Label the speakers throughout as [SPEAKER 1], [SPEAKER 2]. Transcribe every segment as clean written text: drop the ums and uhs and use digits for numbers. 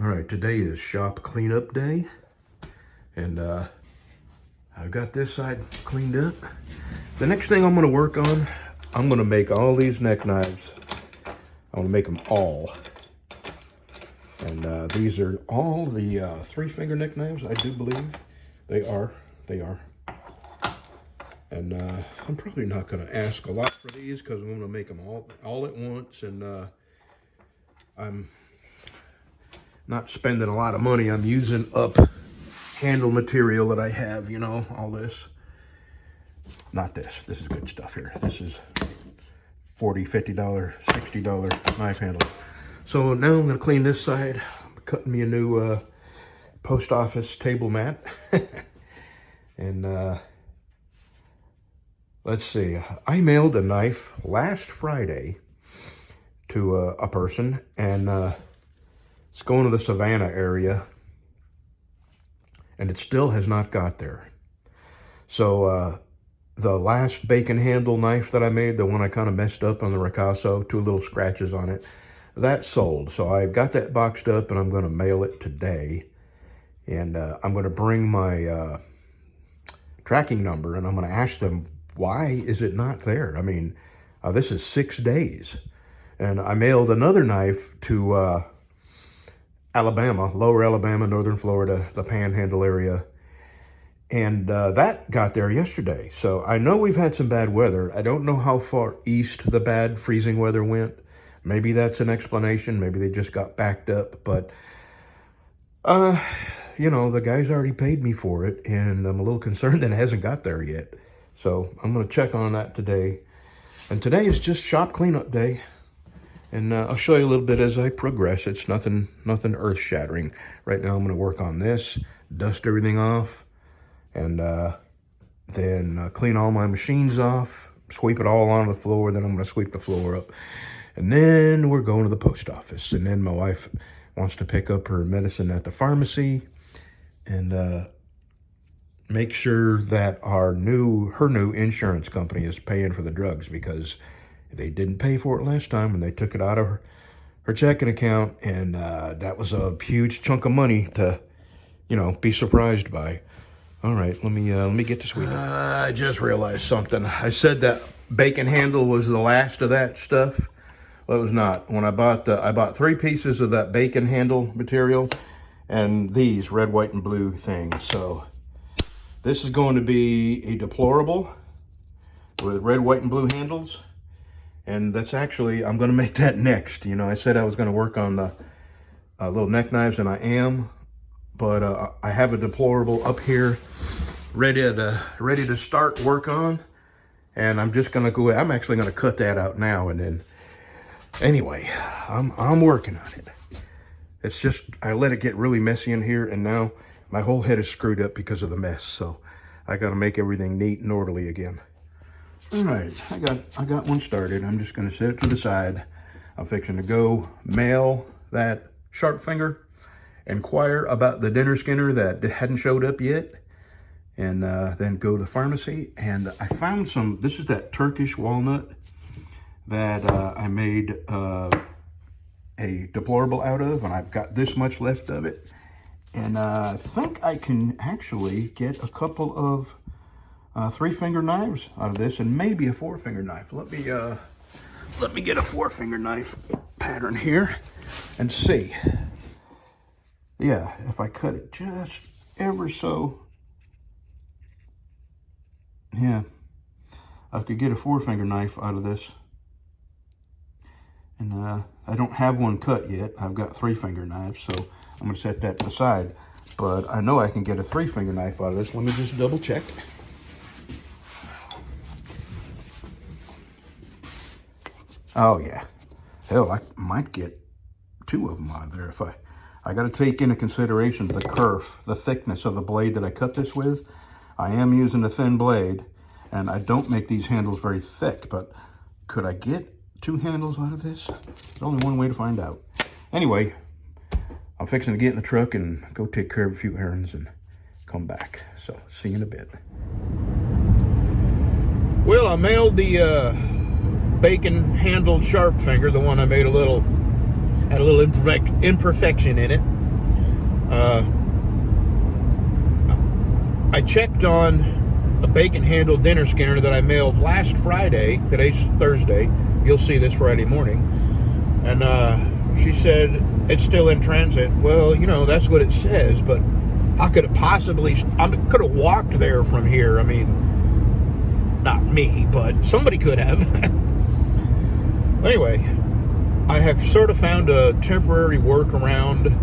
[SPEAKER 1] All right, today is shop cleanup day, and I've got this side cleaned up. The next thing I'm gonna work on, I'm gonna make all these neck knives. I'm gonna make them all. And these are all the 3-finger neck knives, I do believe. They are. And I'm probably not gonna ask a lot for these because I'm gonna make them all at once, and I'm not spending a lot of money. I'm using up handle material that I have, you know, all this. Not this. This is good stuff here. This is $40, $50, $60 knife handle. So now I'm going to clean this side. I'm cutting me a new post office table mat. And let's see. I mailed a knife last Friday to a person, and it's going to the Savannah area, and it still has not got there. So the last bacon handle knife that I made, the one I kind of messed up on the Ricasso, 2 little scratches on it, that sold. So I've got that boxed up, and I'm going to mail it today. And I'm going to bring my tracking number, and I'm going to ask them, why is it not there? I mean, this is 6 days. And I mailed another knife to Alabama, lower Alabama, northern Florida, the Panhandle area. And that got there yesterday. So I know we've had some bad weather. I don't know how far east the bad freezing weather went. Maybe that's an explanation. Maybe they just got backed up. But, you know, the guy's already paid me for it, and I'm a little concerned that it hasn't got there yet. So I'm going to check on that today. And today is just shop cleanup day. And I'll show you a little bit as I progress. It's nothing earth-shattering. Right now I'm going to work on this, dust everything off, and then clean all my machines off, sweep it all on the floor, then I'm going to sweep the floor up. And then we're going to the post office. And then my wife wants to pick up her medicine at the pharmacy and make sure that her new insurance company is paying for the drugs, because they didn't pay for it last time when they took it out of her checking account, and that was a huge chunk of money to, you know, be surprised by. All right, let me get to Sweden. I just realized something. I said that bacon handle was the last of that stuff. Well, it was not. When I bought 3 pieces of that bacon handle material, and these red, white, and blue things. So this is going to be a deplorable with red, white, and blue handles. And that's actually, I'm going to make that next. You know, I said I was going to work on the little neck knives, and I am. But I have a deplorable up here ready to start work on. And I'm just going to go, I'm actually going to cut that out now. And then, anyway, I'm working on it. It's just, I let it get really messy in here, and now my whole head is screwed up because of the mess. So I got to make everything neat and orderly again. All right, I got one started. I'm just going to set it to the side. I'm fixing to go mail that sharp finger, inquire about the dinner skinner that hadn't showed up yet, and then go to the pharmacy. And I found some, this is that Turkish walnut that I made a deplorable out of, and I've got this much left of it. And I think I can actually get a couple of 3-finger knives out of this, and maybe a 4-finger knife. Let me get a 4-finger knife pattern here and see. Yeah, if I cut it just ever so, yeah, I could get a 4-finger knife out of this. And I don't have one cut yet. I've got 3-finger knives, so I'm going to set that aside. But I know I can get a 3-finger knife out of this. Let me just double check. Oh yeah, hell, I might get 2 of them out of there if I got to take into consideration the kerf, the thickness of the blade that I cut this with. I am using a thin blade, and I don't make these handles very thick, but could I get 2 handles out of this? There's only one way to find out. Anyway, I'm fixing to get in the truck and go take care of a few errands and come back. So, see you in a bit. Well, I mailed the bacon handled sharp finger, the one I made had a little imperfection in it. I checked on a bacon handle dinner scanner that I mailed last Friday. Today's Thursday. You'll see this Friday morning. And she said it's still in transit. Well, you know, that's what it says, but how could it possibly... I could have walked there from here. I mean, not me, but somebody could have. Anyway, I have sort of found a temporary workaround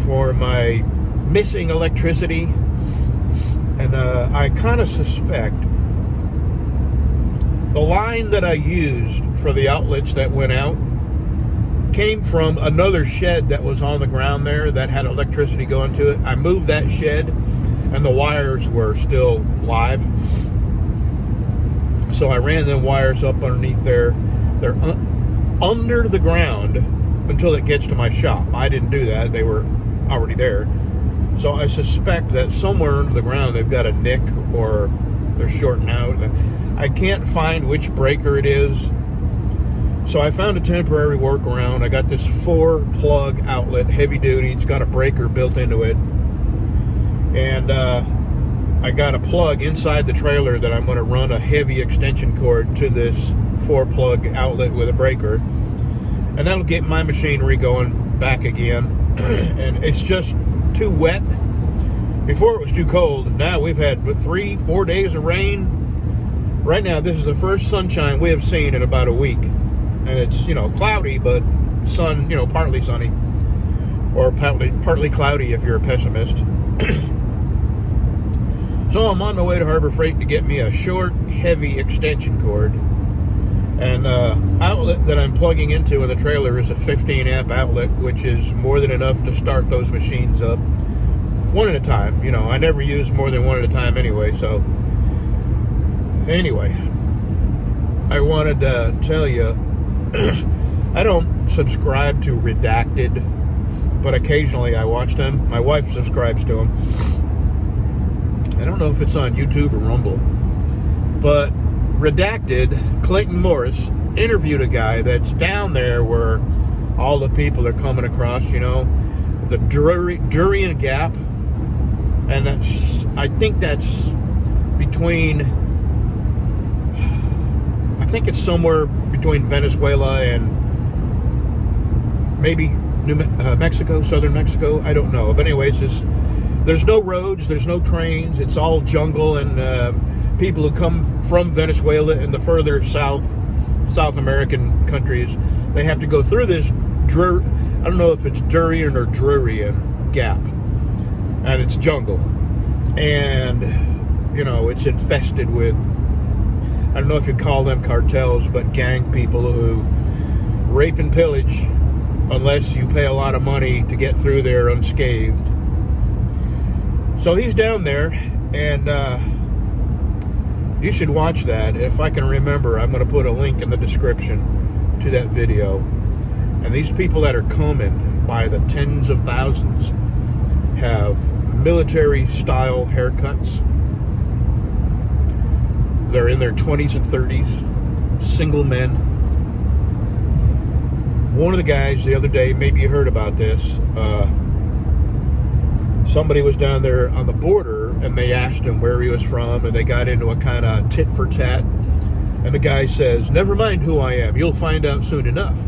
[SPEAKER 1] for my missing electricity. And I kind of suspect the line that I used for the outlets that went out came from another shed that was on the ground there that had electricity going to it. I moved that shed and the wires were still live. So I ran the wires up underneath there. They're under the ground until it gets to my shop. I didn't do that. They were already there. So I suspect that somewhere under the ground they've got a nick or they're shorting out. I can't find which breaker it is. So I found a temporary workaround. I got this 4-plug outlet, heavy duty. It's got a breaker built into it. And I got a plug inside the trailer that I'm going to run a heavy extension cord to this 4-plug outlet with a breaker. And that'll get my machinery going back again. And it's just too wet. Before it was too cold. Now we've had 3-4 days of rain. Right now, this is the first sunshine we have seen in about a week. And it's, you know, cloudy, but sun, you know, partly sunny. Or partly cloudy if you're a pessimist. So I'm on my way to Harbor Freight to get me a short, heavy extension cord. And outlet that I'm plugging into in the trailer is a 15 amp outlet, which is more than enough to start those machines up one at a time. You know, I never use more than one at a time anyway. So anyway, I wanted to tell you, I don't subscribe to Redacted, but occasionally I watch them. My wife subscribes to them. I don't know if it's on YouTube or Rumble, but Redacted, Clayton Morris, interviewed a guy that's down there where all the people are coming across, you know, the Durian Gap. And I think that's between, I think it's somewhere between Venezuela and maybe Mexico, southern Mexico. I don't know. But anyway, it's just, there's no roads, there's no trains. It's all jungle, and people who come from Venezuela and the further South American countries, they have to go through this, I don't know if it's Durian or Durian Gap. And it's jungle. And, you know, it's infested with, I don't know if you call them cartels, but gang people who rape and pillage unless you pay a lot of money to get through there unscathed. So he's down there, and you should watch that. If I can remember, I'm going to put a link in the description to that video. And these people that are coming by the tens of thousands have military-style haircuts. They're in their 20s and 30s, single men. One of the guys the other day, maybe you heard about this, somebody was down there on the border, and they asked him where he was from, and they got into a kind of tit-for-tat. And the guy says, "Never mind who I am, you'll find out soon enough."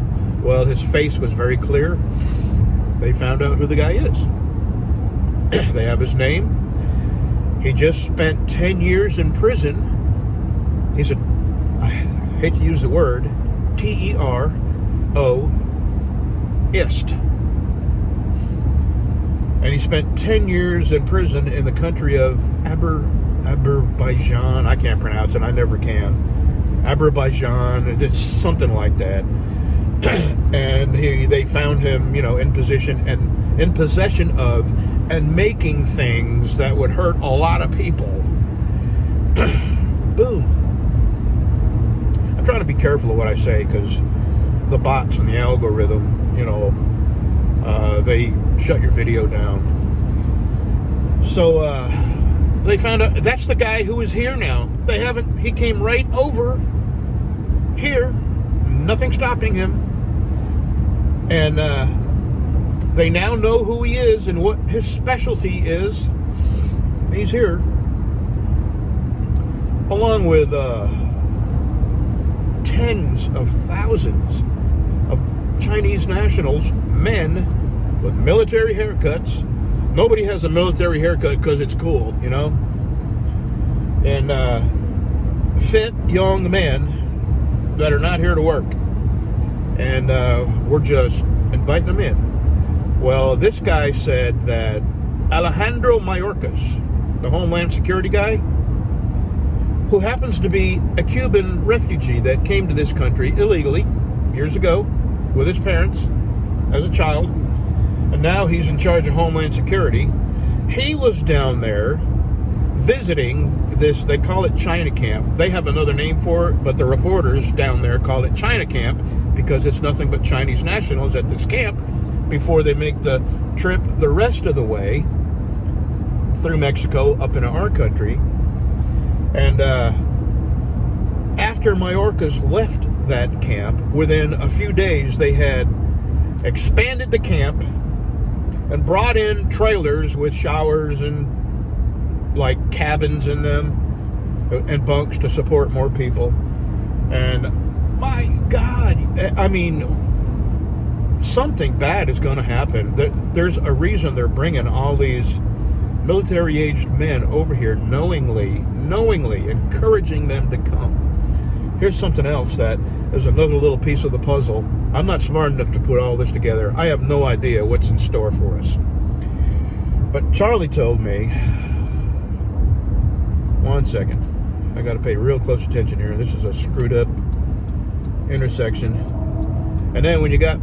[SPEAKER 1] Well, his face was very clear. They found out who the guy is. They have his name. He just spent 10 years in prison. He's I hate to use the word, terrorist. And he spent 10 years in prison in the country of Azerbaijan. I can't pronounce it. I never can. Azerbaijan. It's something like that. And they found him, you know, in possession of and making things that would hurt a lot of people. Boom. I'm trying to be careful of what I say, because the bots and the algorithm, you know, they shut your video down. So they found out that's the guy who is here now. He came right over here, nothing stopping him. And they now know who he is and what his specialty is. He's here, along with tens of thousands of Chinese nationals, men with military haircuts. Nobody has a military haircut because it's cool, you know? And fit young men that are not here to work. And we're just inviting them in. Well, this guy said that Alejandro Mayorkas, the Homeland Security guy, who happens to be a Cuban refugee that came to this country illegally years ago with his parents as a child, and now he's in charge of Homeland Security. He was down there visiting this, they call it China Camp. They have another name for it, but the reporters down there call it China Camp because it's nothing but Chinese nationals at this camp before they make the trip the rest of the way through Mexico up into our country. And after Mayorkas left that camp, within a few days they had expanded the camp and brought in trailers with showers and like cabins in them and bunks to support more people. And my God, I mean, something bad is going to happen. There's a reason they're bringing all these military-aged men over here knowingly encouraging them to come. Here's something else that is another little piece of the puzzle. I'm not smart enough to put all this together. I have no idea what's in store for us. But Charlie told me, one second, I got to pay real close attention here. This is a screwed up intersection. And then when you got,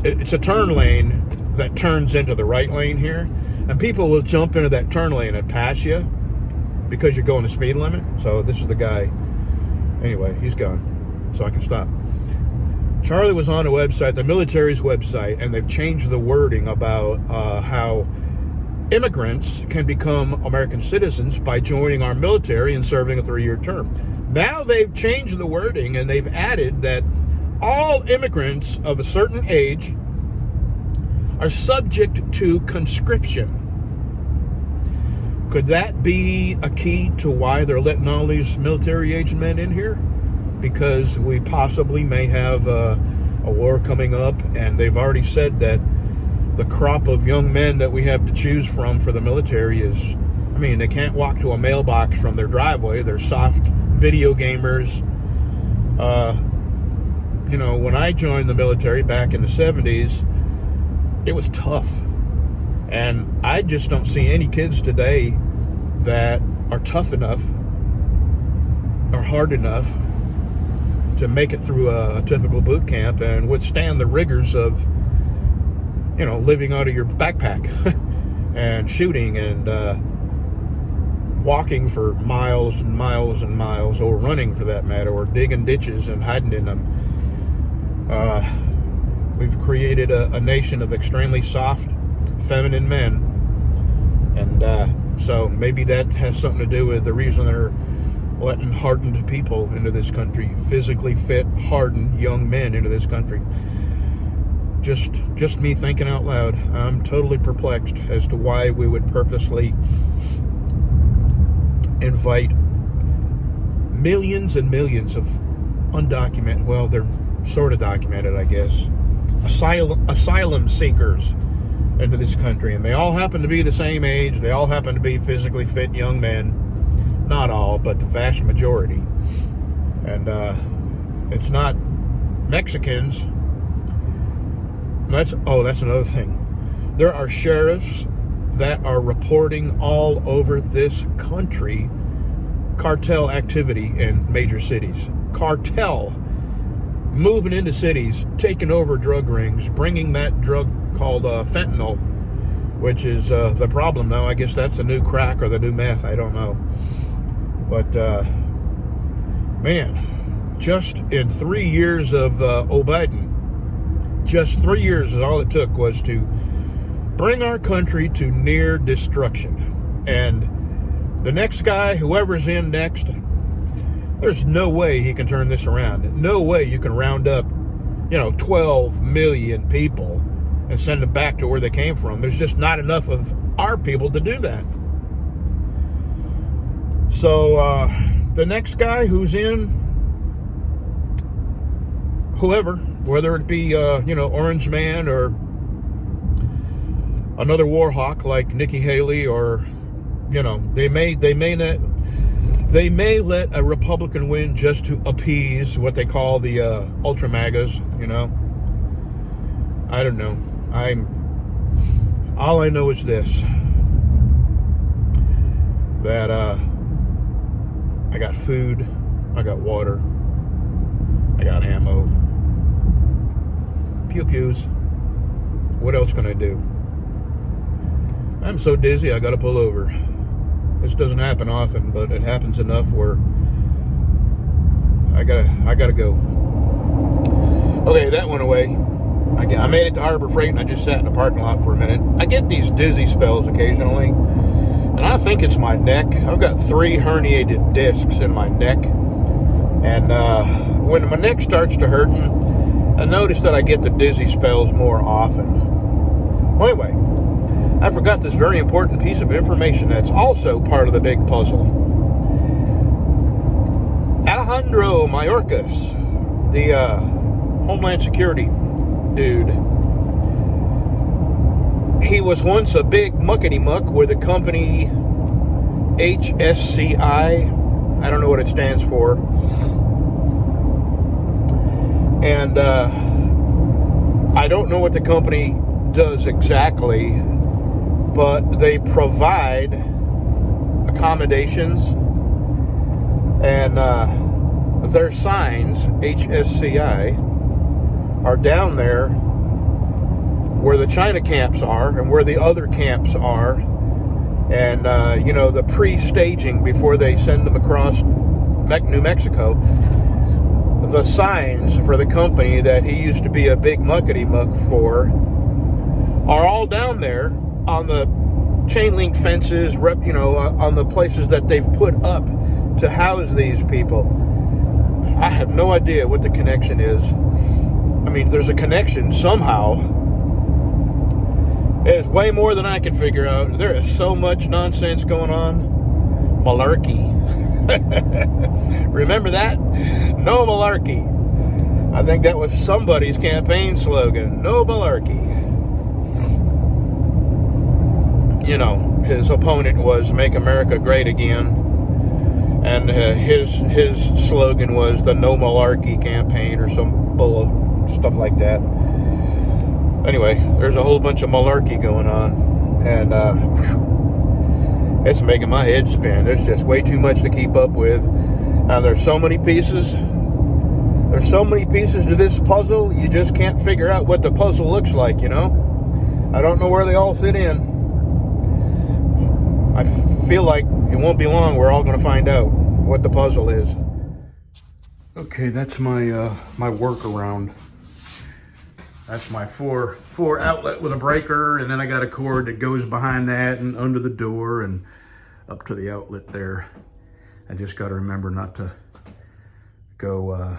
[SPEAKER 1] it's a turn lane that turns into the right lane here. And people will jump into that turn lane and pass you because you're going the speed limit. So this is the guy. Anyway, he's gone. So I can stop. Charlie was on a website, the military's website, and they've changed the wording about how immigrants can become American citizens by joining our military and serving a 3-year term. Now they've changed the wording and they've added that all immigrants of a certain age are subject to conscription. Could that be a key to why they're letting all these military-aged men in here? Because we possibly may have a war coming up, and they've already said that the crop of young men that we have to choose from for the military is, I mean, they can't walk to a mailbox from their driveway. They're soft video gamers. You know, when I joined the military back in the 70s, it was tough. And I just don't see any kids today that are tough enough or hard enough to make it through a typical boot camp and withstand the rigors of, you know, living out of your backpack and shooting and walking for miles and miles and miles, or running for that matter, or digging ditches and hiding in them. We've created a nation of extremely soft, feminine men, and so maybe that has something to do with the reason they're letting hardened people into this country, physically fit, hardened young men into this country. Just me thinking out loud. I'm totally perplexed as to why we would purposely invite millions and millions of undocumented, well, they're sort of documented, I guess, asylum seekers into this country, and they all happen to be the same age. They all happen to be physically fit young men. Not all, but the vast majority. And it's not Mexicans. That's another thing. There are sheriffs that are reporting all over this country cartel activity in major cities. Cartel moving into cities, taking over drug rings, bringing that drug called fentanyl, which is the problem now. I guess that's the new crack or the new meth. I don't know. But, man, just in 3 years of Biden, just 3 years is all it took was to bring our country to near destruction. And the next guy, whoever's in next, there's no way he can turn this around. No way you can round up, 12 million people and send them back to where they came from. There's just not enough of our people to do that. So the next guy who's in, whoever, whether it be Orange Man or another war hawk like Nikki Haley, or they may let a Republican win just to appease what they call the ultra MAGAs. I don't know. All I know is this, that I got food, I got water, I got ammo. Pew pews. What else can I do? I'm so dizzy I gotta pull over. This doesn't happen often, but it happens enough where I gotta go. Okay, that went away. I made it to Harbor Freight and I just sat in the parking lot for a minute. I get these dizzy spells occasionally, and I think it's my neck. I've got 3 herniated discs in my neck, and when my neck starts to hurt, I notice that I get the dizzy spells more often. Well, anyway, I forgot this very important piece of information that's also part of the big puzzle. Alejandro Mayorkas, the Homeland Security dude, he was once a big muckety-muck with the company HSCI. I don't know what it stands for. And I don't know what the company does exactly, but they provide accommodations, and their signs, HSCI, are down there where the China camps are and where the other camps are, and the pre-staging before they send them across New Mexico. The signs for the company that he used to be a big muckety-muck for are all down there on the chain link fences, on the places that they've put up to house these people. I have no idea what the connection is. I mean, there's a connection somehow. It's way more than I can figure out. There is so much nonsense going on. Malarkey. Remember that? No malarkey. I think that was somebody's campaign slogan. No malarkey. His opponent was "Make America Great Again," and his slogan was the "No Malarkey" campaign, or some bull of stuff like that. Anyway, there's a whole bunch of malarkey going on, and it's making my head spin. There's just way too much to keep up with. There's so many pieces. There's so many pieces to this puzzle, you just can't figure out what the puzzle looks like, I don't know where they all fit in. I feel like it won't be long, we're all going to find out what the puzzle is. Okay, that's my my workaround. That's my four outlet with a breaker, and then I got a cord that goes behind that and under the door and up to the outlet there. I just got to remember not to go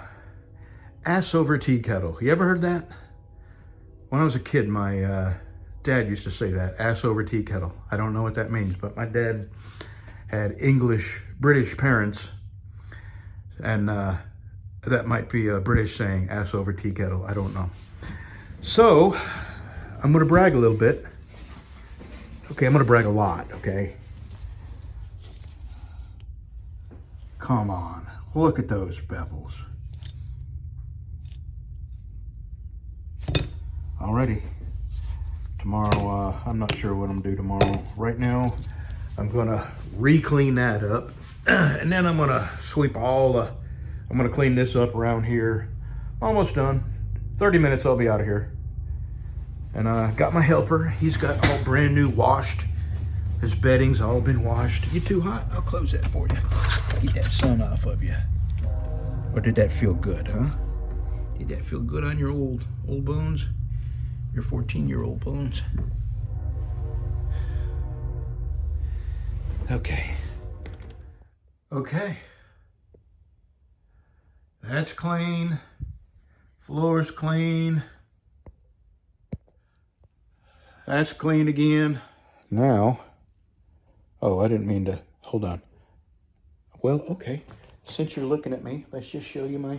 [SPEAKER 1] ass over tea kettle. You ever heard that? When I was a kid, my dad used to say that, ass over tea kettle. I don't know what that means, but my dad had British parents, and that might be a British saying, ass over tea kettle. I don't know. So, I'm going to brag a little bit. Okay, I'm going to brag a lot, okay? Come on, look at those bevels. Alrighty. Tomorrow, I'm not sure what I'm going to do tomorrow. Right now, I'm going to re-clean that up. And then I'm going to sweep I'm going to clean this up around here. Almost done. 30 minutes, I'll be out of here. And I got my helper. He's got all brand new washed. His bedding's all been washed. You too hot? I'll close that for you. Get that sun off of you. Or did that feel good, huh? Did that feel good on your old bones? Your 14-year-old bones? Okay. Okay. That's clean. Floor's clean. That's clean again. Now, oh, I didn't mean to, hold on. Well, okay, since you're looking at me, let's just show you my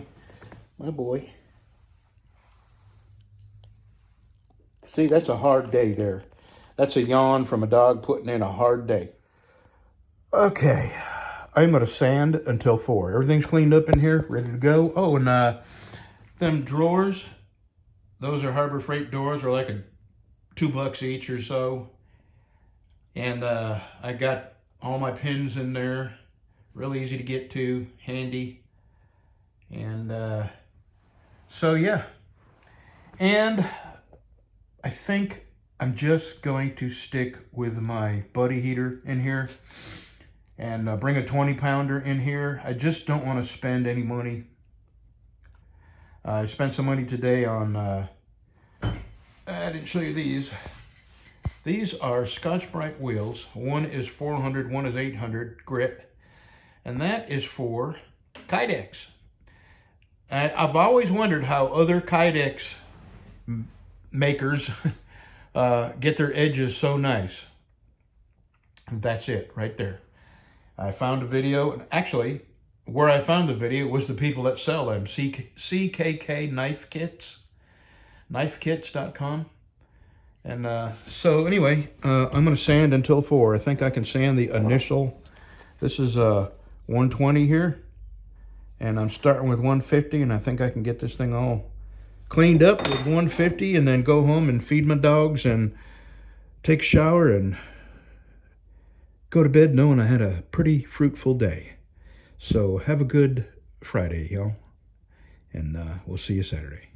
[SPEAKER 1] boy. See, that's a hard day there. That's a yawn from a dog putting in a hard day. Okay, I'm gonna sand until 4. Everything's cleaned up in here, ready to go. Oh, and them drawers, those are Harbor Freight doors, are like $2 each or so. And I got all my pins in there, real easy to get to, handy. And so yeah, and I think I'm just going to stick with my buddy heater in here and bring a 20-pounder in here. I just don't want to spend any money. I spent some money today on, I didn't show you these. These are Scotch-Brite wheels. One is 400, one is 800 grit. And that is for Kydex. I've always wondered how other Kydex makers get their edges so nice. That's it right there. I found a video, and actually where I found the video was the people that sell them, CKK Knife Kits, knifekits.com. And so anyway, I'm going to sand until 4. I think I can sand the initial. This is 120 here, and I'm starting with 150, and I think I can get this thing all cleaned up with 150 and then go home and feed my dogs and take a shower and go to bed knowing I had a pretty fruitful day. So have a good Friday, y'all, and we'll see you Saturday.